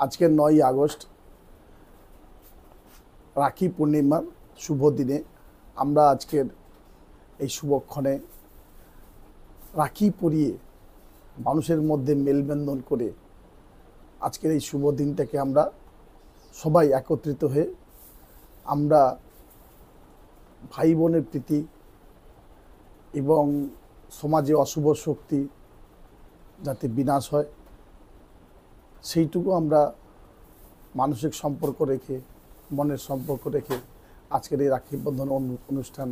আজকের 9ই আগস্ট রাখি পূর্ণিমার শুভ দিনে আমরা আজকের এই শুভক্ষণে রাখি পরিয়ে মানুষের মধ্যে মেলবন্ধন করে আজকের এই শুভ দিনটাকে আমরা সবাই একত্রিত হয়ে আমরা ভাই বোনের প্রীতি এবং সমাজে অশুভ শক্তি যাতে বিনাশ হয় সেইটুকু আমরা মানসিক সম্পর্ক রেখে মনের সম্পর্ক রেখে আজকের এই রাখি বন্ধন অনুষ্ঠান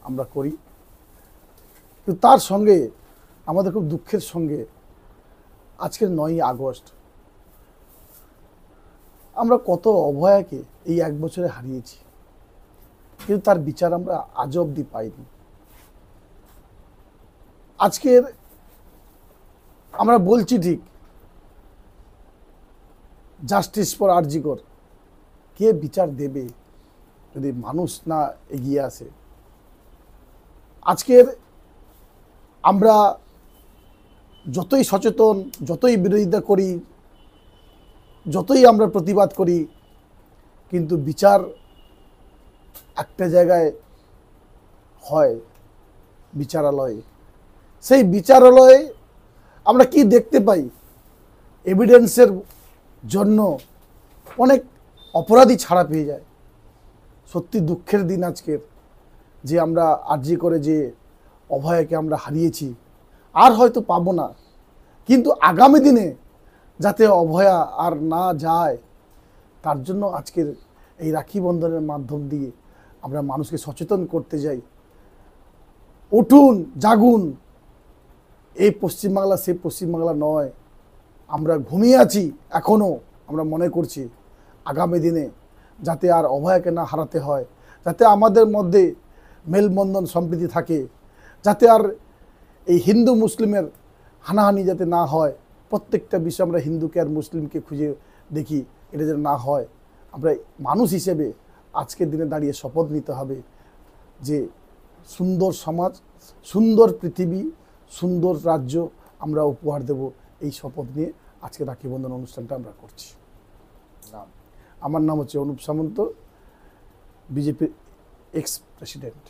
আমরা করি। কিন্তু তার সঙ্গে আমাদের খুব দুঃখের সঙ্গে আজকের 9ই আগস্ট আমরা কত অভয়াকে এই 1 বছরে হারিয়েছি, কিন্তু তার বিচার আমরা আজ অবধি পাইনি। আজকের আমরা বলছি ঠিক, জাস্টিস ফর আরজি কর, কে বিচার দেবে যদি মানুষ না এগিয়ে আসে? আজকের আমরা যতই সচেতন, যতই বিরোধিতা করি, যতই আমরা প্রতিবাদ করি, কিন্তু বিচার একটা জায়গায় হয়, বিচারালয়ে। সেই বিচারালয়ে আমরা কি দেখতে পাই? এভিডেন্সের জন্য অনেক অপরাধী ছাড়া পেয়ে যায়। সত্যি দুঃখের দিন আজকের, যে আমরা আরজি করে যে অভয়াকে আমরা হারিয়েছি, আর হয়তো পাবো না, কিন্তু আগামী দিনে যাতে অভয়া আর না যায় তার জন্য আজকের এই রাখি বন্ধনের মাধ্যম দিয়ে আমরা মানুষকে সচেতন করতে যাই। উঠুন, জাগুন, এই পশ্চিমবাংলা সে পশ্চিমবাংলা নয়। আমরা ঘুমিয়ে আছি এখনও, আমরা মনে করছি আগামী দিনে যাতে আর অভয়াকে না হারাতে হয়, যাতে আমাদের মধ্যে মেলবন্ধন সম্প্রীতি থাকে, যাতে আর এই হিন্দু মুসলিমের হানাহানি যাতে না হয়। প্রত্যেকটা বিষয় আমরা হিন্দুকে আর মুসলিমকে খুঁজে দেখি, এটা যেন না হয়। আমরা মানুষ হিসেবে আজকের দিনে দাঁড়িয়ে শপথ নিতে হবে যে সুন্দর সমাজ, সুন্দর পৃথিবী, সুন্দর রাজ্য আমরা উপহার দেব। এই শপথ নিয়ে আজকে রাখি বন্ধন অনুষ্ঠানটা আমরা করছি। আমার নাম হচ্ছে অনুপ সামন্ত, বিজেপির এক্স প্রেসিডেন্ট।